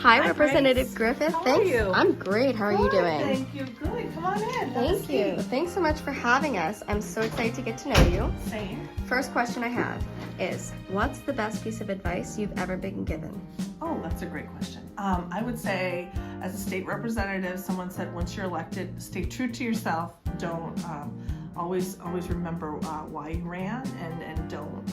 Hi, Representative Griffith. How Thanks. are you? I'm great. How are you doing? Thank you. Good. Come on in. Thank you. Thanks so much for having us. I'm so excited to get to know you. Same. First question I have is, what's the best piece of advice you've ever been given? Oh, that's a great question. I would say, as a state representative, someone said once you're elected, stay true to yourself. Don't always remember why you ran, and don't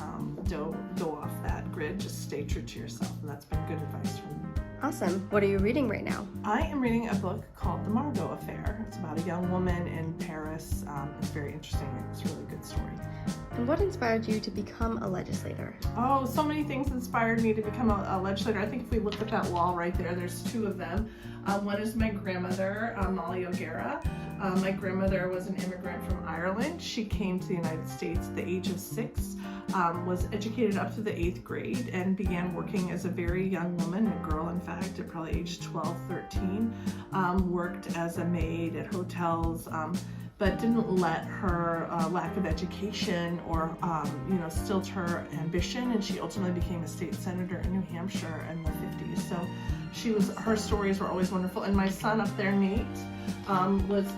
go off that grid. Just stay true to yourself, and that's been good advice from me. Awesome. What are you reading right now? I am reading a book called The Margot Affair. It's about a young woman in Paris. It's very interesting. It's a really good story. And what inspired you to become a legislator? Oh, so many things inspired me to become a legislator. I think if we look at that wall right there, there's two of them. One is my grandmother, Molly O'Gara. My grandmother was an immigrant from Ireland. She came to the United States at the age of 6, was educated up to the 8th grade, and began working as a very young woman, a girl in fact, at probably age 12, 13. Worked as a maid at hotels, but didn't let her lack of education or stilt her ambition, and she ultimately became a state senator in New Hampshire in the 50s. So her stories were always wonderful. And my son up there, Nate,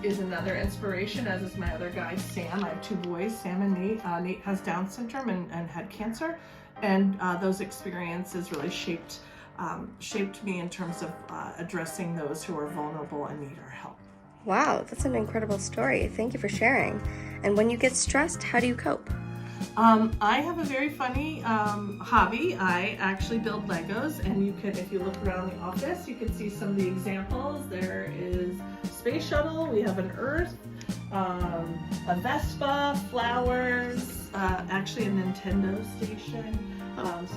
is another inspiration, as is my other guy, Sam. I have 2 boys, Sam and Nate. Nate has Down syndrome and had cancer, and those experiences really shaped me in terms of addressing those who are vulnerable and need our help. Wow, that's an incredible story. Thank you for sharing. And when you get stressed, how do you cope? I have a very funny hobby. I actually build Legos, and if you look around the office, you can see some of the examples. There is a space shuttle, we have an Earth, a Vespa, flowers, actually a Nintendo station.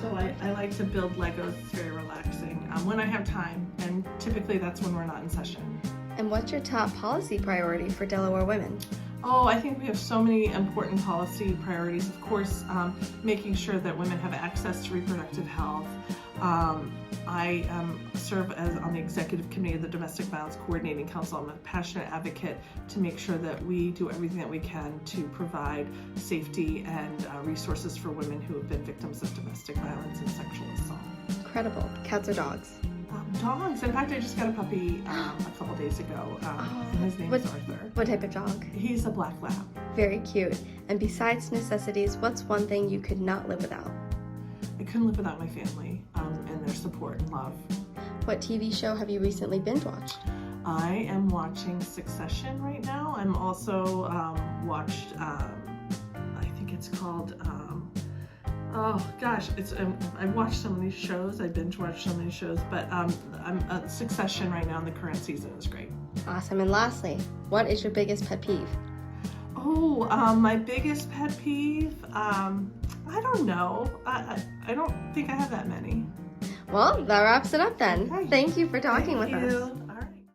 So I like to build Legos. It's very relaxing when I have time, and typically that's when we're not in session. And what's your top policy priority for Delaware women? Oh, I think we have so many important policy priorities. Of course, making sure that women have access to reproductive health. I serve on the executive committee of the Domestic Violence Coordinating Council. I'm a passionate advocate to make sure that we do everything that we can to provide safety and resources for women who have been victims of domestic violence and sexual assault. Incredible. Cats or dogs? Dogs. In fact, I just got a puppy a couple days ago, and his name is Arthur. What type of dog? He's a black lab. Very cute. And besides necessities, what's one thing you could not live without? I couldn't live without my family and their support and love. What TV show have you recently binge watched? I am watching Succession right now. I'm also watched, I think it's called, oh gosh, I've watched so many shows. I binge watched so many shows, but I'm Succession right now in the current season is great. Awesome. And lastly, what is your biggest pet peeve? Oh, my biggest pet peeve? I don't know. I don't think I have that many. Well, that wraps it up then. Okay. Thank you for talking with us. Thank you.